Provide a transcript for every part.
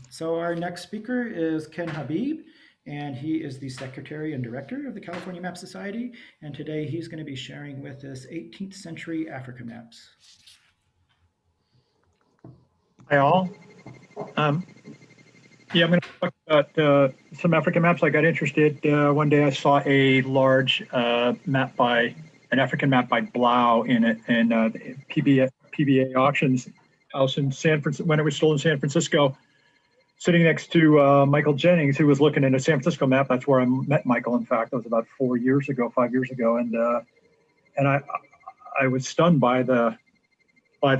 So our next speaker is Ken Habeeb, and he is the Secretary and Director of the California Map Society. And today he's going to be sharing with us 18th century Africa maps. Hi all. Um, I'm going to talk about some African maps. I got interested one day. I saw a large map by an African map by Blau in it, and PBA auctions house in San Francisco when it was still in San Francisco, sitting next to Michael Jennings, who was looking at a San Francisco map. That's where I met Michael. In fact, that was about 5 years ago, and I was stunned by the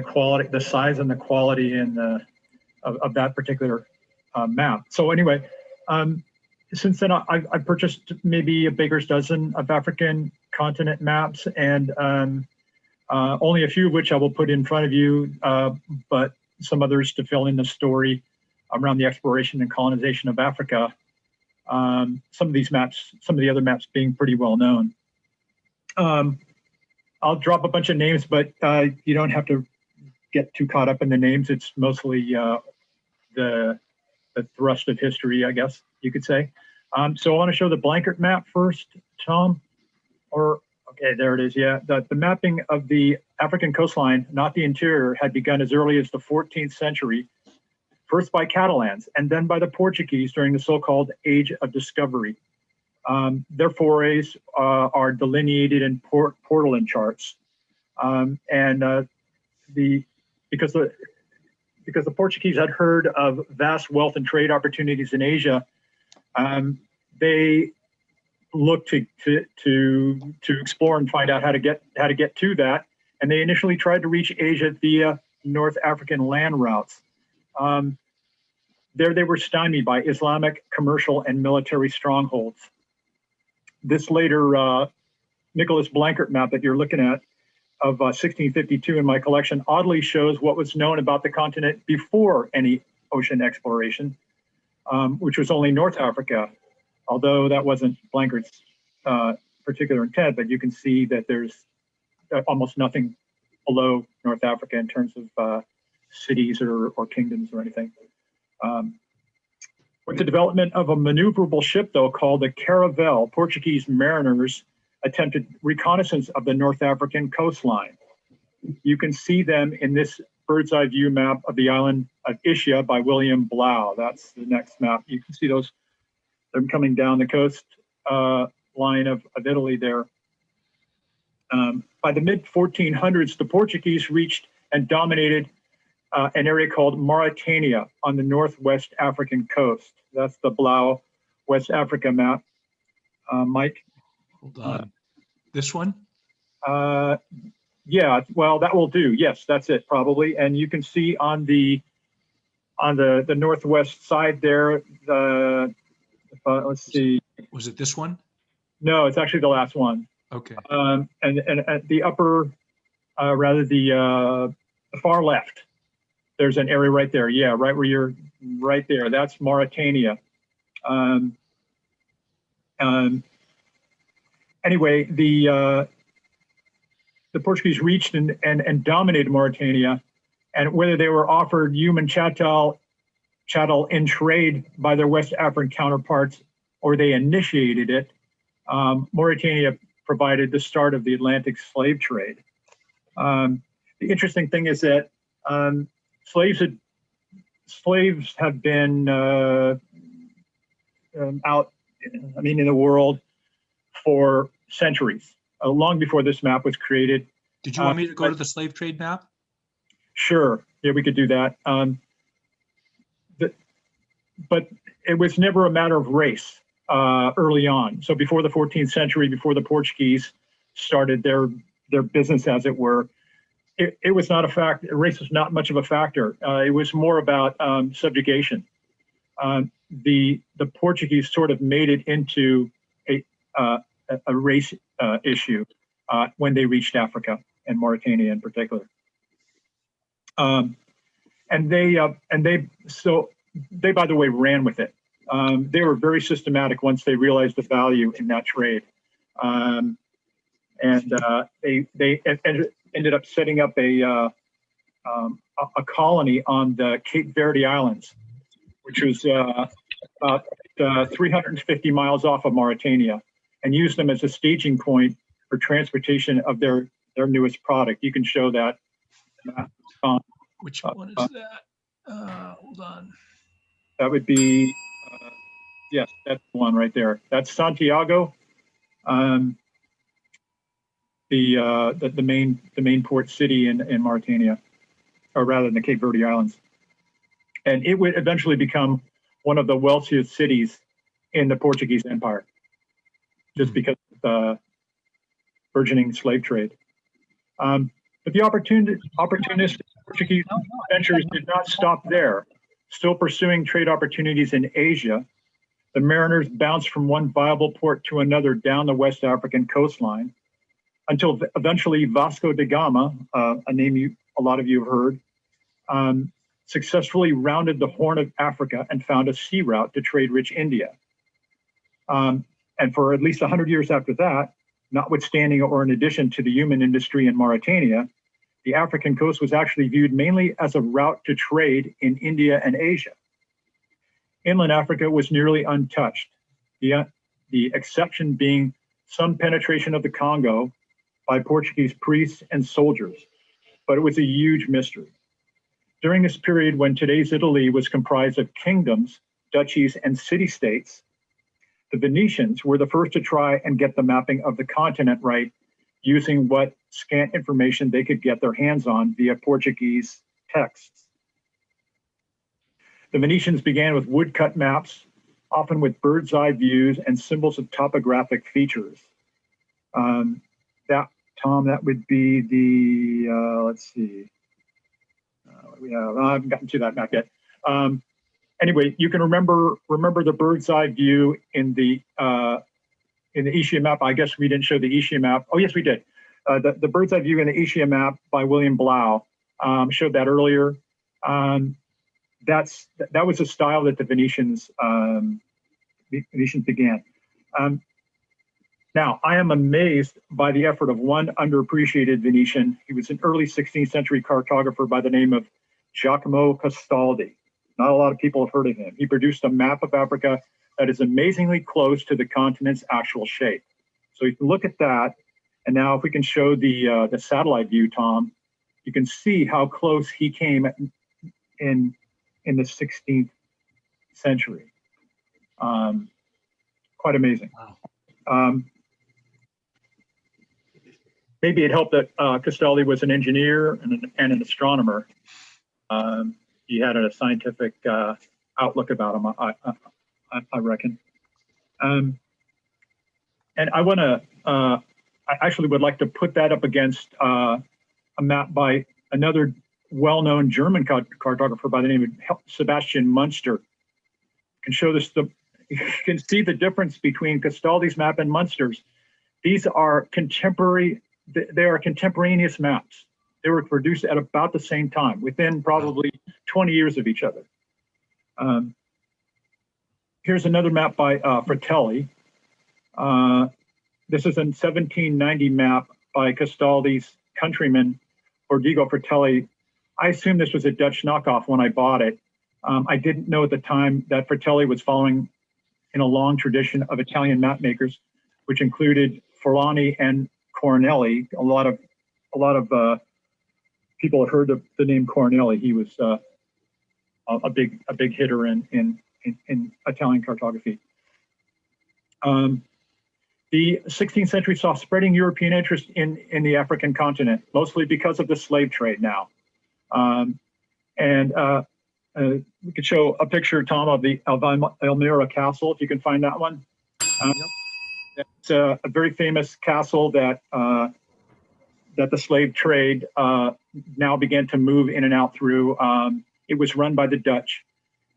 quality, the size, and the quality of that particular map. So anyway, since then I purchased maybe a baker's dozen of African continent maps, and only a few of which I will put in front of you, but some others to fill in the story around the exploration and colonization of Africa. Some of these maps, some of the other maps being pretty well known. I'll drop a bunch of names, but you don't have to get too caught up in the names. It's mostly the thrust of history, I guess you could say. So I want to show the blanket map first, Tom. Okay, there it is. Yeah, the mapping of the African coastline, not the interior, had begun as early as the 14th century, first by Catalans and then by the Portuguese during the so-called Age of Discovery. Their forays are delineated in portolan charts, because the Portuguese had heard of vast wealth and trade opportunities in Asia, they looked to explore and find out how to get to that, and they initially tried to reach Asia via North African land routes. There they were stymied by Islamic commercial and military strongholds. This later Nicholas Blankert map that you're looking at of 1652 in my collection oddly shows what was known about the continent before any ocean exploration, which was only North Africa, although that wasn't Blankert's particular intent, but you can see that there's almost nothing below North Africa in terms of cities or kingdoms or anything. With the development of a maneuverable ship, though, called the Caravel, Portuguese mariners attempted reconnaissance of the North African coastline. You can see them in this bird's eye view map of the island of Ischia by William Blau. That's the next map. You can see those, them coming down the coast line of Italy there. By the mid-1400s, the Portuguese reached and dominated an area called Mauritania on the northwest African coast. That's the Blau West Africa map. Mike? Hold on. This one? Yeah, well, that will do. Yes, that's it probably. And you can see on the northwest side there, let's see. Was it this one? No, it's actually the last one. Okay. And at the upper, the far left, there's an area right there. Yeah, right where you're right there. That's Mauritania. Anyway, the Portuguese reached and dominated Mauritania, and whether they were offered human chattel in trade by their West African counterparts or they initiated it, Mauritania provided the start of the Atlantic slave trade. The interesting thing is that slaves have been out, in the world for centuries, long before this map was created. Did you want me to go to the slave trade map? Sure, yeah, we could do that. But it was never a matter of race early on. So before the 14th century, before the Portuguese started their business, as it were, it was not a fact. Race was not much of a factor. It was more about subjugation. The Portuguese sort of made it into a race issue when they reached Africa and Mauritania in particular. And they, by the way, ran with it. They were very systematic once they realized the value in that trade. They ended up setting up a colony on the Cape Verde Islands, which was about 350 miles off of Mauritania, and used them as a staging point for transportation of their newest product. You can show that. Which one is that? Hold on. That would be, yes, that's the one right there. That's Santiago, the main port city in Mauritania, or rather in the Cape Verde Islands. And it would eventually become one of the wealthiest cities in the Portuguese Empire, just because of the burgeoning slave trade. But the opportunistic Portuguese ventures did not stop there. Still pursuing trade opportunities in Asia, the mariners bounced from one viable port to another down the West African coastline until eventually Vasco da Gama, a name a lot of you have heard, successfully rounded the Horn of Africa and found a sea route to trade-rich India. And for at least 100 years after that, notwithstanding or in addition to the human industry in Mauritania, the African coast was actually viewed mainly as a route to trade in India and Asia. Inland Africa was nearly untouched, the exception being some penetration of the Congo by Portuguese priests and soldiers, but it was a huge mystery. During this period when today's Italy was comprised of kingdoms, duchies, and city-states, the Venetians were the first to try and get the mapping of the continent right using what scant information they could get their hands on via Portuguese texts. The Venetians began with woodcut maps, often with bird's eye views and symbols of topographic features. That would be the, let's see. I haven't gotten to that map yet. Anyway, you can remember the bird's eye view in the Ischia map. I guess we didn't show the Ischia map. Oh, yes, we did. The bird's eye view in the Ischia map by William Blau showed that earlier. That was a style that the Venetians began. Now, I am amazed by the effort of one underappreciated Venetian. He was an early 16th century cartographer by the name of Giacomo Castaldi. Not a lot of people have heard of him. He produced a map of Africa that is amazingly close to the continent's actual shape. So you can look at that. And now if we can show the satellite view, Tom, you can see how close he came in the 16th century. Quite amazing. Wow. Maybe it helped that Castaldi was an engineer and an astronomer. He had a scientific outlook about him, I reckon. And I want to, I actually would like to put that up against a map by another well-known German cartographer by the name of Sebastian Munster. You can show this, you can see the difference between Castaldi's map and Munster's. These are they are contemporaneous maps. They were produced at about the same time, within probably 20 years of each other. Here's another map by Fratelli. This is a 1790 map by Castaldi's countryman, Bordigo Fratelli. I assume this was a Dutch knockoff when I bought it. I didn't know at the time that Fratelli was following in a long tradition of Italian map makers, which included Forlani and Cornelli. A lot of people have heard of the name Cornelli. He was a big hitter in Italian cartography. The 16th century saw spreading European interest in the African continent, mostly because of the slave trade now. We could show a picture, Tom, of the Elmira Castle, if you can find that one. It's a very famous castle that the slave trade now began to move in and out through. It was run by the Dutch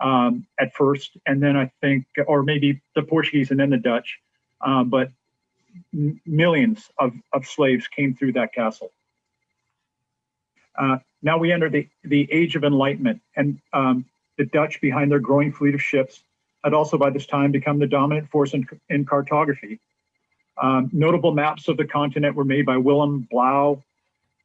at first, and then I think, or maybe the Portuguese and then the Dutch, but millions of slaves came through that castle. Now we enter the Age of Enlightenment, and the Dutch, behind their growing fleet of ships, had also by this time become the dominant force in cartography. Notable maps of the continent were made by Willem Blau,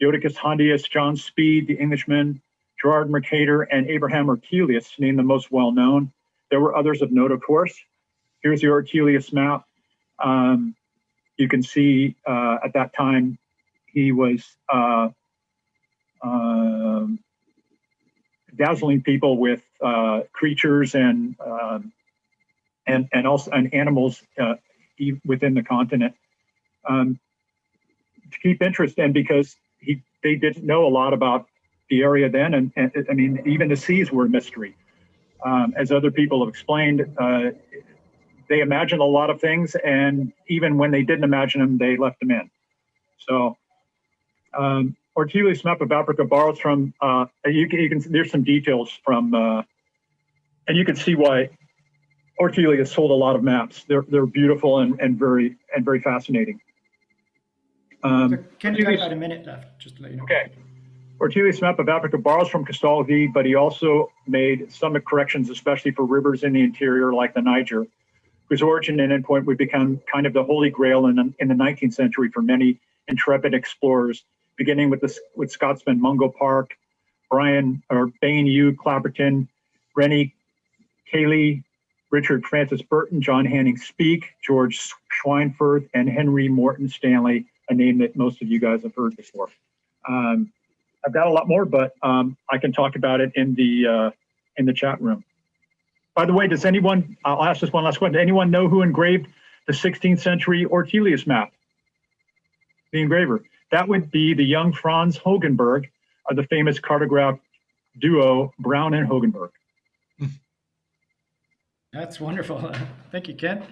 Jodocus Hondius, John Speed, the Englishman, Gerard Mercator, and Abraham Ortelius named the most well-known. There were others of note, of course. Here's the Ortelius map. You can see at that time he was dazzling people with creatures and also animals within the continent to keep interest in, because they didn't know a lot about the area then, and I mean, even the seas were a mystery. As other people have explained, they imagined a lot of things, and even when they didn't imagine them, they left them in. So Ortelius map of Africa borrows from, you can there's some details from, and you can see why Ortelius sold a lot of maps. They're beautiful and very fascinating. So Ken, you got about a minute left, just to let you know. Okay. Ortelius map of Africa borrows from Castaldi, but he also made some corrections, especially for rivers in the interior like the Niger, whose origin and endpoint would become kind of the holy grail in the 19th century for many intrepid explorers, beginning with Scotsman Mungo Park, Bain U. Clapperton, Rennie Cayley, Richard Francis Burton, John Hanning Speke, George Schweinfurth, and Henry Morton Stanley, a name that most of you guys have heard before. I've got a lot more, but I can talk about it in the chat room. By the way, does anyone, I'll ask this one last question, does anyone know who engraved the 16th century Ortelius map? The engraver. That would be the young Franz Hogenberg of the famous cartograph duo Brown and Hogenberg. That's wonderful. Thank you, Ken.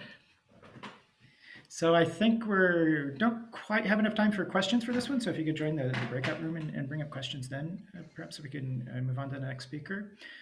So I think we don't quite have enough time for questions for this one. So if you could join the breakout room and bring up questions then, perhaps we can move on to the next speaker.